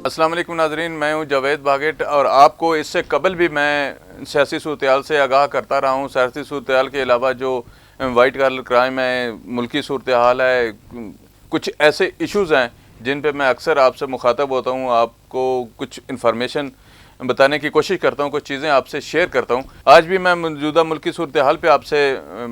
السلام علیکم ناظرین، میں ہوں جاوید بھاگٹ اور آپ کو اس سے قبل بھی میں سیاسی صورتحال سے آگاہ کرتا رہا ہوں۔ سیاسی صورتحال کے علاوہ جو وائٹ کالر کرائم ہے، ملکی صورتحال ہے، کچھ ایسے ایشوز ہیں جن پہ میں اکثر آپ سے مخاطب ہوتا ہوں، آپ کو کچھ انفارمیشن بتانے کی کوشش کرتا ہوں، کچھ چیزیں آپ سے شیئر کرتا ہوں۔ آج بھی میں موجودہ ملکی صورتحال پہ آپ سے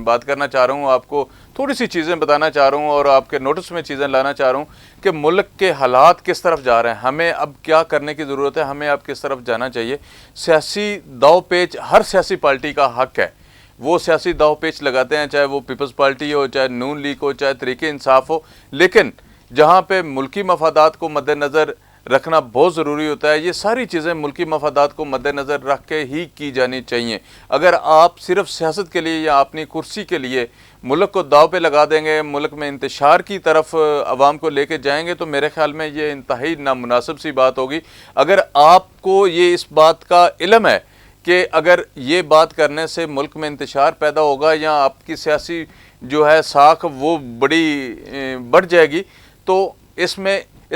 بات کرنا چاہ رہا ہوں، آپ کو تھوڑی سی چیزیں بتانا چاہ رہا ہوں اور آپ کے نوٹس میں چیزیں لانا چاہ رہا ہوں کہ ملک کے حالات کس طرف جا رہے ہیں، ہمیں اب کیا کرنے کی ضرورت ہے، ہمیں اب کس طرف جانا چاہیے۔ سیاسی داؤ پیچ ہر سیاسی پارٹی کا حق ہے، وہ سیاسی داؤ پیچ لگاتے ہیں، چاہے وہ پیپلز پارٹی ہو، چاہے نون لیگ ہو، چاہے تحریک انصاف ہو، لیکن جہاں پہ ملکی مفادات کو مد نظر رکھنا بہت ضروری ہوتا ہے، یہ ساری چیزیں ملکی مفادات کو مد نظر رکھ کے ہی کی جانی چاہیے۔ اگر آپ صرف سیاست کے لیے یا اپنی کرسی کے لیے ملک کو داؤ پہ لگا دیں گے، ملک میں انتشار کی طرف عوام کو لے کے جائیں گے، تو میرے خیال میں یہ انتہائی نامناسب سی بات ہوگی۔ اگر آپ کو یہ اس بات کا علم ہے کہ اگر یہ بات کرنے سے ملک میں انتشار پیدا ہوگا یا آپ کی سیاسی جو ہے ساکھ وہ بڑھ جائے گی، تو اس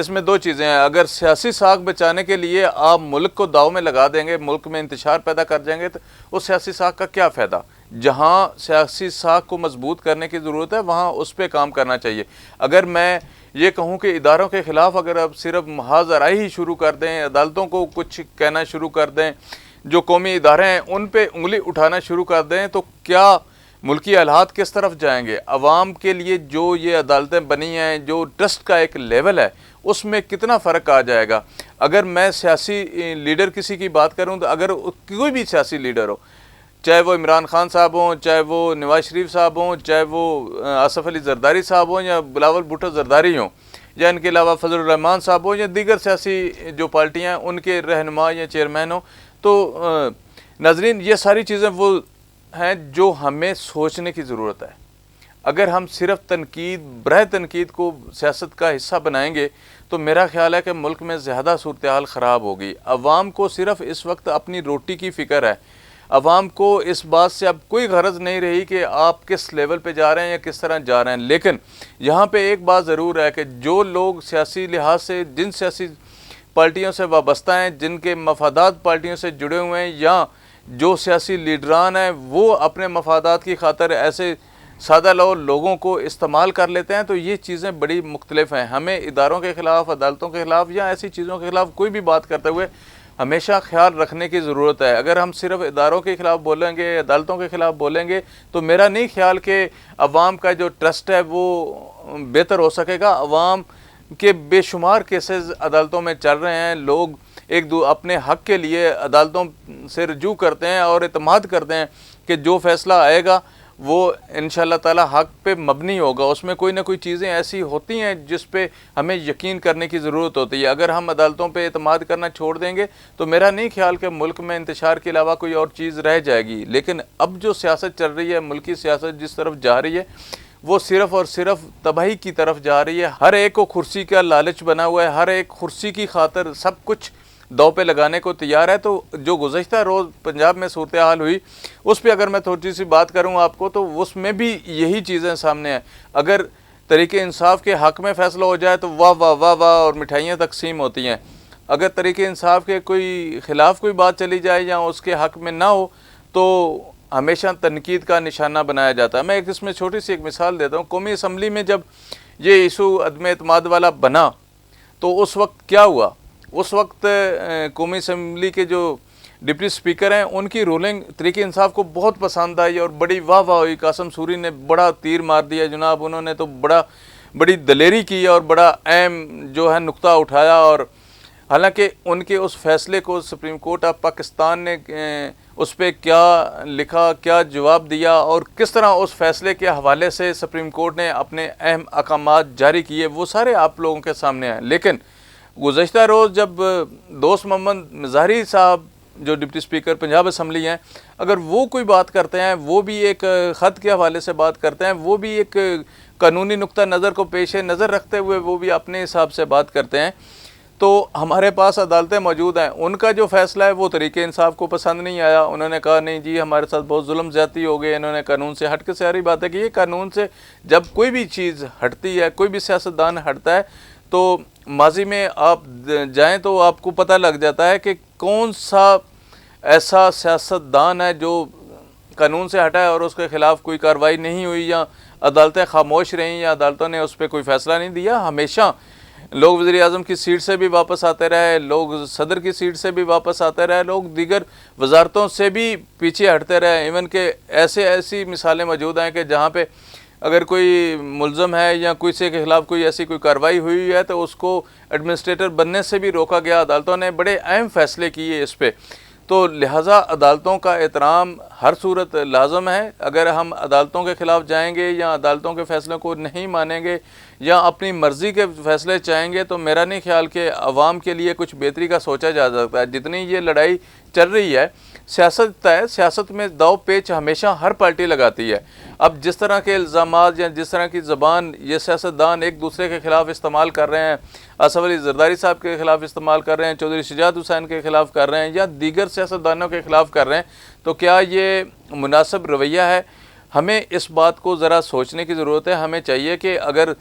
میں دو چیزیں ہیں۔ اگر سیاسی ساکھ بچانے کے لیے آپ ملک کو داؤ میں لگا دیں گے، ملک میں انتشار پیدا کر جائیں گے، تو اس سیاسی ساکھ کا کیا فائدہ؟ جہاں سیاسی ساکھ کو مضبوط کرنے کی ضرورت ہے وہاں اس پہ کام کرنا چاہیے۔ اگر میں یہ کہوں کہ اداروں کے خلاف اگر آپ صرف محاذ آرائی ہی شروع کر دیں، عدالتوں کو کچھ کہنا شروع کر دیں، جو قومی ادارے ہیں ان پہ انگلی اٹھانا شروع کر دیں، تو کیا ملکی حالات کس طرف جائیں گے؟ عوام کے لیے جو یہ عدالتیں بنی ہیں، جو ٹرسٹ کا ایک لیول ہے، اس میں کتنا فرق آ جائے گا؟ اگر میں سیاسی لیڈر کسی کی بات کروں تو اگر کوئی بھی سیاسی لیڈر ہو، چاہے وہ عمران خان صاحب ہوں، چاہے وہ نواز شریف صاحب ہوں، چاہے وہ آصف علی زرداری صاحب ہوں یا بلاول بھٹو زرداری ہوں، یا ان کے علاوہ فضل الرحمان صاحب ہوں یا دیگر سیاسی جو پارٹیاں ان کے رہنما یا چیئرمین ہوں، تو ناظرین یہ ساری چیزیں وہ ہیں جو ہمیں سوچنے کی ضرورت ہے۔ اگر ہم صرف تنقید برائے تنقید کو سیاست کا حصہ بنائیں گے تو میرا خیال ہے کہ ملک میں زیادہ صورتحال خراب ہوگی۔ عوام کو صرف اس وقت اپنی روٹی کی فکر ہے، عوام کو اس بات سے اب کوئی غرض نہیں رہی کہ آپ کس لیول پہ جا رہے ہیں یا کس طرح جا رہے ہیں۔ لیکن یہاں پہ ایک بات ضرور ہے کہ جو لوگ سیاسی لحاظ سے جن سیاسی پارٹیوں سے وابستہ ہیں، جن کے مفادات پارٹیوں سے جڑے ہوئے ہیں، یا جو سیاسی لیڈران ہیں وہ اپنے مفادات کی خاطر ایسے سادہ لوگوں کو استعمال کر لیتے ہیں، تو یہ چیزیں بڑی مختلف ہیں۔ ہمیں اداروں کے خلاف، عدالتوں کے خلاف یا ایسی چیزوں کے خلاف کوئی بھی بات کرتے ہوئے ہمیشہ خیال رکھنے کی ضرورت ہے۔ اگر ہم صرف اداروں کے خلاف بولیں گے، عدالتوں کے خلاف بولیں گے، تو میرا نہیں خیال کہ عوام کا جو ٹرسٹ ہے وہ بہتر ہو سکے گا۔ عوام کے بے شمار کیسز عدالتوں میں چل رہے ہیں، لوگ اپنے حق کے لیے عدالتوں سے رجوع کرتے ہیں اور اعتماد کرتے ہیں کہ جو فیصلہ آئے گا وہ انشاءاللہ تعالی حق پہ مبنی ہوگا، اس میں کوئی نہ کوئی چیزیں ایسی ہوتی ہیں جس پہ ہمیں یقین کرنے کی ضرورت ہوتی ہے۔ اگر ہم عدالتوں پہ اعتماد کرنا چھوڑ دیں گے تو میرا نہیں خیال کہ ملک میں انتشار کے علاوہ کوئی اور چیز رہ جائے گی۔ لیکن اب جو سیاست چل رہی ہے، ملکی سیاست جس طرف جا رہی ہے، وہ صرف اور صرف تباہی کی طرف جا رہی ہے۔ ہر ایک کو کرسی کا لالچ بنا ہوا ہے، ہر ایک کرسی کی خاطر سب کچھ دو پہ لگانے کو تیار ہے۔ تو جو گزشتہ روز پنجاب میں صورتحال ہوئی اس پہ اگر میں تھوڑی سی بات کروں آپ کو، تو اس میں بھی یہی چیزیں سامنے ہیں۔ اگر تحریک انصاف کے حق میں فیصلہ ہو جائے تو واہ واہ واہ واہ اور مٹھائیاں تقسیم ہوتی ہیں۔ اگر تحریک انصاف کے کوئی خلاف کوئی بات چلی جائے یا اس کے حق میں نہ ہو تو ہمیشہ تنقید کا نشانہ بنایا جاتا ہے۔ میں اس میں چھوٹی سی ایک مثال دیتا ہوں۔ قومی اسمبلی میں جب یہ ایشو عدم اعتماد والا بنا تو اس وقت کیا ہوا؟ اس وقت قومی اسمبلی کے جو ڈپٹی اسپیکر ہیں ان کی رولنگ تحریک انصاف کو بہت پسند آئی اور بڑی واہ واہ ہوئی۔ قاسم سوری نے بڑا تیر مار دیا جناب، انہوں نے تو بڑی دلیری کی اور بڑا اہم جو ہے نقطہ اٹھایا، اور حالانکہ ان کے اس فیصلے کو سپریم کورٹ آف پاکستان نے اس پہ کیا لکھا، کیا جواب دیا اور کس طرح اس فیصلے کے حوالے سے سپریم کورٹ نے اپنے اہم احکامات جاری کیے، وہ سارے آپ لوگوں کے سامنے ہیں۔ لیکن گزشتہ روز جب دوست محمد مظاہری صاحب جو ڈپٹی اسپیکر پنجاب اسمبلی ہیں، اگر وہ کوئی بات کرتے ہیں، وہ بھی ایک خط کے حوالے سے بات کرتے ہیں، وہ بھی ایک قانونی نقطہ نظر کو پیش نظر رکھتے ہوئے وہ بھی اپنے حساب سے بات کرتے ہیں، تو ہمارے پاس عدالتیں موجود ہیں۔ ان کا جو فیصلہ ہے وہ تحریک انصاف کو پسند نہیں آیا، انہوں نے کہا نہیں جی ہمارے ساتھ بہت ظلم زیادتی ہو گئے، انہوں نے قانون سے ہٹ کے ساری بات ہے کہ یہ قانون سے جب کوئی بھی چیز ہٹتی ہے، کوئی بھی سیاستدان ہٹتا ہے تو ماضی میں آپ جائیں تو آپ کو پتہ لگ جاتا ہے کہ کون سا ایسا سیاستدان ہے جو قانون سے ہٹا ہے اور اس کے خلاف کوئی کارروائی نہیں ہوئی، یا عدالتیں خاموش رہیں، یا عدالتوں نے اس پہ کوئی فیصلہ نہیں دیا۔ ہمیشہ لوگ وزیر اعظم کی سیٹ سے بھی واپس آتے رہے، لوگ صدر کی سیٹ سے بھی واپس آتے رہے، لوگ دیگر وزارتوں سے بھی پیچھے ہٹتے رہے، ایون کہ ایسی مثالیں موجود ہیں کہ جہاں پہ اگر کوئی ملزم ہے یا کسی کے خلاف کوئی ایسی کوئی کارروائی ہوئی ہے تو اس کو ایڈمنسٹریٹر بننے سے بھی روکا گیا۔ عدالتوں نے بڑے اہم فیصلے کیے اس پہ، تو لہٰذا عدالتوں کا احترام ہر صورت لازم ہے۔ اگر ہم عدالتوں کے خلاف جائیں گے یا عدالتوں کے فیصلوں کو نہیں مانیں گے یا اپنی مرضی کے فیصلے چاہیں گے تو میرا نہیں خیال کہ عوام کے لیے کچھ بہتری کا سوچا جا سکتا ہے۔ جتنی یہ لڑائی چل رہی ہے، سیاست ہے، سیاست میں داؤ پیچ ہمیشہ ہر پارٹی لگاتی ہے۔ اب جس طرح کے الزامات یا جس طرح کی زبان یہ سیاستدان ایک دوسرے کے خلاف استعمال کر رہے ہیں، اسد علی زرداری صاحب کے خلاف استعمال کر رہے ہیں، چودھری شجاعت حسین کے خلاف کر رہے ہیں، یا دیگر سیاستدانوں کے خلاف کر رہے ہیں، تو کیا یہ مناسب رویہ ہے؟ ہمیں اس بات کو ذرا سوچنے کی ضرورت ہے۔ ہمیں چاہیے کہ اگر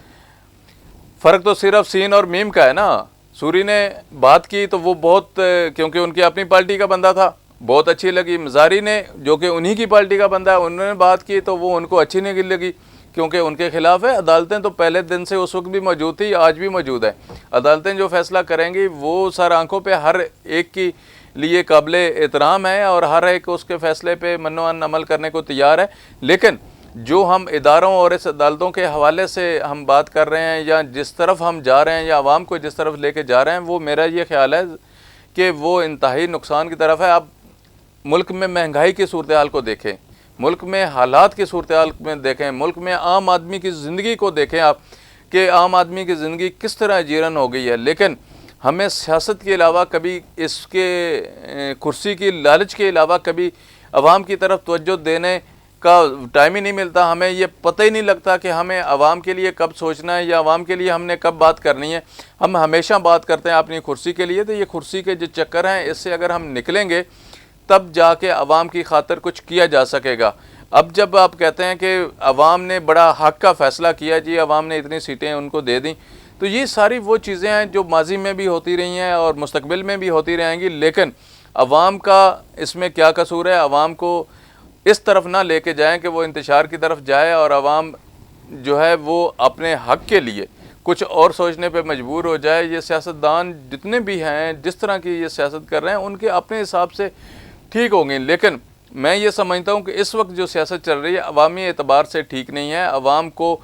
فرق تو صرف سین اور میم کا ہے نا، سوری نے بات کی تو وہ بہت، کیونکہ ان کی اپنی پارٹی کا بندہ تھا، بہت اچھی لگی۔ مزاری نے جو کہ انہی کی پارٹی کا بندہ ہے، انہوں نے بات کی تو وہ ان کو اچھی نہیں لگی کیونکہ ان کے خلاف ہے۔ عدالتیں تو پہلے دن سے اس وقت بھی موجود تھی، آج بھی موجود ہے۔ عدالتیں جو فیصلہ کریں گی وہ سر آنکھوں پہ ہر ایک کی لیے قابل احترام ہے اور ہر ایک اس کے فیصلے پہ منوان عمل کرنے کو تیار ہے، لیکن جو ہم اداروں اور اس عدالتوں کے حوالے سے ہم بات کر رہے ہیں یا جس طرف ہم جا رہے ہیں یا عوام کو جس طرف لے کے جا رہے ہیں، وہ میرا یہ خیال ہے کہ وہ انتہائی نقصان کی طرف ہے۔ اب ملک میں مہنگائی کی صورتحال کو دیکھیں، ملک میں حالات کی صورتحال میں دیکھیں، ملک میں عام آدمی کی زندگی کو دیکھیں آپ کہ عام آدمی کی زندگی کس طرح جیرن ہو گئی ہے، لیکن ہمیں سیاست کے علاوہ کبھی اس کے کرسی کی لالچ کے علاوہ کبھی عوام کی طرف توجہ دینے کا ٹائم ہی نہیں ملتا۔ ہمیں یہ پتہ ہی نہیں لگتا کہ ہمیں عوام کے لیے کب سوچنا ہے یا عوام کے لیے ہم نے کب بات کرنی ہے۔ ہم ہمیشہ بات کرتے ہیں اپنی کرسی کے لیے، تو یہ کرسی کے جو چکر ہیں اس سے اگر ہم نکلیں گے تب جا کے عوام کی خاطر کچھ کیا جا سکے گا۔ اب جب آپ کہتے ہیں کہ عوام نے بڑا حق کا فیصلہ کیا، جی عوام نے اتنی سیٹیں ان کو دے دیں، تو یہ ساری وہ چیزیں ہیں جو ماضی میں بھی ہوتی رہی ہیں اور مستقبل میں بھی ہوتی رہیں گی، لیکن عوام کا اس میں کیا قصور ہے؟ عوام کو اس طرف نہ لے کے جائیں کہ وہ انتشار کی طرف جائے اور عوام جو ہے وہ اپنے حق کے لیے کچھ اور سوچنے پہ مجبور ہو جائے۔ یہ سیاستدان جتنے بھی ہیں جس طرح کی یہ سیاست کر رہے ہیں ان کے اپنے حساب سے ٹھیک ہوں گے، لیکن میں یہ سمجھتا ہوں کہ اس وقت جو سیاست چل رہی ہے عوامی اعتبار سے ٹھیک نہیں ہے۔ عوام کو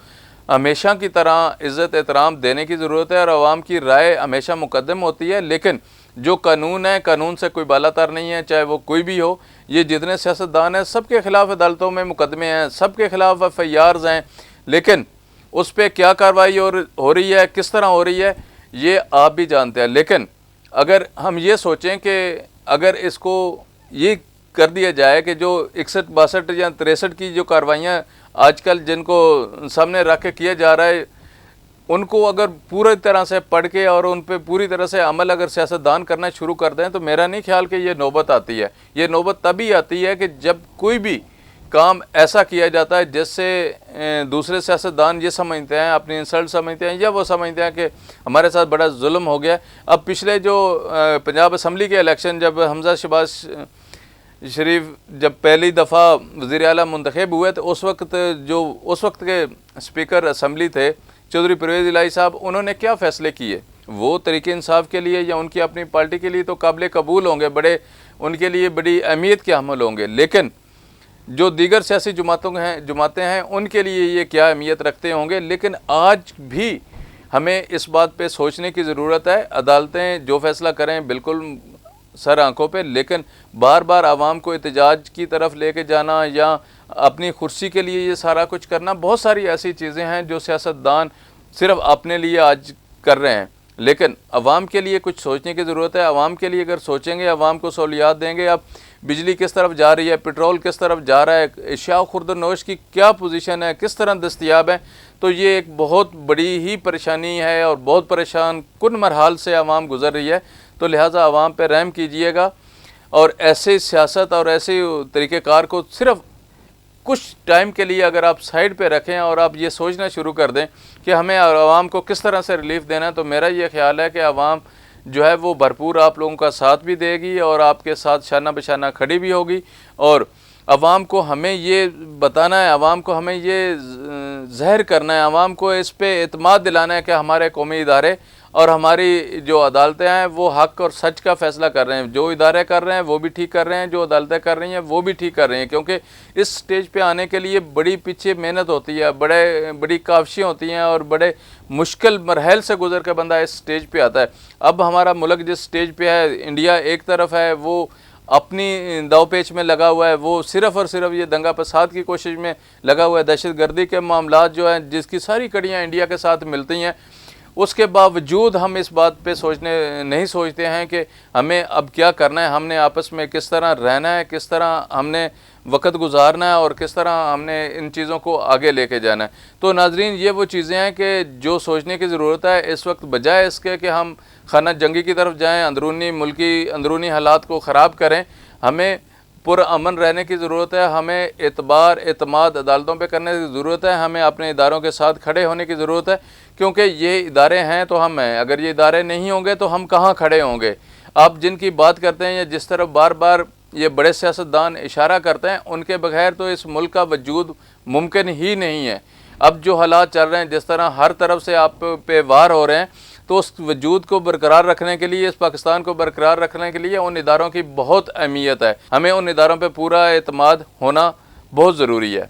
ہمیشہ کی طرح عزت احترام دینے کی ضرورت ہے اور عوام کی رائے ہمیشہ مقدم ہوتی ہے، لیکن جو قانون ہے، قانون سے کوئی بالا تر نہیں ہے، چاہے وہ کوئی بھی ہو۔ یہ جتنے سیاستدان ہیں سب کے خلاف عدالتوں میں مقدمے ہیں، سب کے خلاف FIRs ہیں، لیکن اس پہ کیا کارروائی ہو رہی ہے، کس طرح ہو رہی ہے، یہ آپ بھی جانتے ہیں۔ لیکن اگر ہم یہ سوچیں کہ اگر اس کو یہ کر دیا جائے کہ جو 61 62 یا 63 کی جو کارروائیاں آج کل جن کو سامنے رکھ کے کیا جا رہا ہے، ان کو اگر پوری طرح سے پڑھ کے اور ان پہ پوری طرح سے عمل اگر سیاستدان کرنا شروع کر دیں تو میرا نہیں خیال کہ یہ نوبت آتی ہے۔ یہ نوبت تبھی آتی ہے کہ جب کوئی بھی کام ایسا کیا جاتا ہے جس سے دوسرے سیاستدان یہ سمجھتے ہیں، اپنی انسلٹ سمجھتے ہیں، یا وہ سمجھتے ہیں کہ ہمارے ساتھ بڑا ظلم ہو گیا۔ اب پچھلے جو پنجاب اسمبلی کے الیکشن جب حمزہ شہباز شریف جب پہلی دفعہ وزیر اعلیٰ منتخب ہوئے تو اس وقت کے اسپیکر اسمبلی تھے چودھری پرویز الہی صاحب، انہوں نے کیا فیصلے کیے؟ وہ طریق انصاف کے لیے یا ان کی اپنی پارٹی کے لیے تو قابل قبول ہوں گے، ان کے لیے بڑی اہمیت کے حامل ہوں گے، لیکن جو دیگر سیاسی جماعتیں ہیں ان کے لیے یہ کیا اہمیت رکھتے ہوں گے۔ لیکن آج بھی ہمیں اس بات پہ سوچنے کی ضرورت ہے۔ عدالتیں جو فیصلہ کریں بالکل سر آنکھوں پہ، لیکن بار بار عوام کو احتجاج کی طرف لے کے جانا یا اپنی کرسی کے لیے یہ سارا کچھ کرنا، بہت ساری ایسی چیزیں ہیں جو سیاستدان صرف اپنے لیے آج کر رہے ہیں، لیکن عوام کے لیے کچھ سوچنے کی ضرورت ہے۔ عوام کے لیے اگر سوچیں گے، عوام کو سہولیات دیں گے، اب بجلی کس طرف جا رہی ہے، پٹرول کس طرف جا رہا ہے، اشیاء خوردنوش کی کیا پوزیشن ہے، کس طرح دستیاب ہے، تو یہ ایک بہت بڑی ہی پریشانی ہے اور بہت پریشان کن مرحال سے عوام گزر رہی ہے۔ تو لہٰذا عوام پہ رحم کیجئے گا اور ایسے سیاست اور ایسے طریقہ کار کو صرف کچھ ٹائم کے لیے اگر آپ سائڈ پہ رکھیں اور آپ یہ سوچنا شروع کر دیں کہ ہمیں عوام کو کس طرح سے ریلیف دینا ہے، تو میرا یہ خیال ہے کہ عوام جو ہے وہ بھرپور آپ لوگوں کا ساتھ بھی دے گی اور آپ کے ساتھ شانہ بشانہ کھڑی بھی ہوگی. اور عوام کو ہمیں یہ بتانا ہے، عوام کو ہمیں یہ ظاہر کرنا ہے، عوام کو اس پہ اعتماد دلانا ہے کہ ہمارے قومی ادارے اور ہماری جو عدالتیں ہیں وہ حق اور سچ کا فیصلہ کر رہے ہیں. جو ادارے کر رہے ہیں وہ بھی ٹھیک کر رہے ہیں، جو عدالتیں کر رہی ہیں وہ بھی ٹھیک کر رہی ہیں. کیونکہ اس سٹیج پہ آنے کے لیے بڑی پیچھے محنت ہوتی ہے، بڑی کاوشیں ہوتی ہیں اور بڑے مشکل مراحل سے گزر کے بندہ اس سٹیج پہ آتا ہے. اب ہمارا ملک جس سٹیج پہ ہے، انڈیا ایک طرف ہے وہ اپنی داؤ پیچ میں لگا ہوا ہے، وہ صرف اور صرف یہ دنگا فساد کی کوشش میں لگا ہوا ہے، دہشت گردی کے معاملات جو ہیں جس کی ساری کڑیاں انڈیا کے ساتھ ملتی ہیں. اس کے باوجود ہم اس بات پہ نہیں سوچتے ہیں کہ ہمیں اب کیا کرنا ہے، ہم نے آپس میں کس طرح رہنا ہے، کس طرح ہم نے وقت گزارنا ہے اور کس طرح ہم نے ان چیزوں کو آگے لے کے جانا ہے. تو ناظرین، یہ وہ چیزیں ہیں کہ جو سوچنے کی ضرورت ہے اس وقت، بجائے اس کے کہ ہم خانہ جنگی کی طرف جائیں، اندرونی حالات کو خراب کریں. ہمیں پرامن رہنے کی ضرورت ہے، ہمیں اعتماد عدالتوں پہ کرنے کی ضرورت ہے، ہمیں اپنے اداروں کے ساتھ کھڑے ہونے کی ضرورت ہے. کیونکہ یہ ادارے ہیں تو ہم ہیں، اگر یہ ادارے نہیں ہوں گے تو ہم کہاں کھڑے ہوں گے؟ آپ جن کی بات کرتے ہیں یا جس طرف بار بار یہ بڑے سیاستدان اشارہ کرتے ہیں، ان کے بغیر تو اس ملک کا وجود ممکن ہی نہیں ہے. اب جو حالات چل رہے ہیں، جس طرح ہر طرف سے آپ پہ وار ہو رہے ہیں، تو اس وجود کو برقرار رکھنے کے لیے، اس پاکستان کو برقرار رکھنے کے لیے ان اداروں کی بہت اہمیت ہے. ہمیں ان اداروں پہ پورا اعتماد ہونا بہت ضروری ہے.